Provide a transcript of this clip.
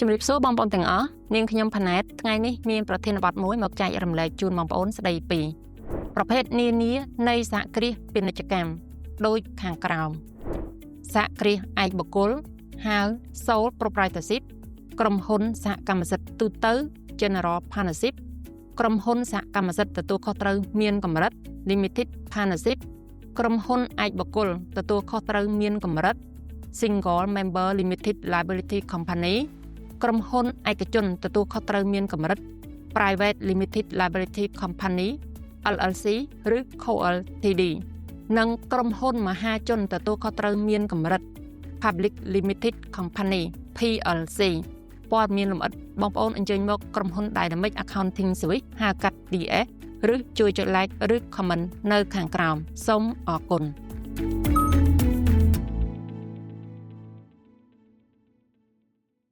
ជំរាបសួរបងប្អូនទាំងអស់នាងខ្ញុំផាណែតថ្ងៃនេះមានប្រធានបទមួយមកចែករំលែកជូនបងប្អូនស្ដីពីប្រភេទនានានៃសហគ្រាសពាណិជ្ជកម្មដូចខាងក្រោមសហគ្រាសឯកបុគ្គលហៅ Sole Proprietorship ក្រុមហ៊ុនសហកម្មសិទ្ធិទូទៅ General Partnership ក្រុមហ៊ុនសហកម្មសិទ្ធិទទួលខុសត្រូវមានកម្រិត Limited Partnership ក្រុមហ៊ុនឯកបុគ្គលទទួលខុសត្រូវមានកម្រិត Single Member Limited Liability Company ក្រុមហ៊ុនឯកជនទទួលខុសត្រូវមានកម្រិត Private Limited Liability Company LLC ឬ Co-Ltd និងក្រុមហ៊ុនមហាជនទទួលខុសត្រូវមានកម្រិត Public Limited Company PLC ព័ត៌មានលម្អិតបងប្អូនអញ្ជើញមកក្រុមហ៊ុន Dynamic Accounting Service ហៅកាត់ DS ឬជួយចុច like ឬ comment នៅខាងក្រោមសូមអរគុណ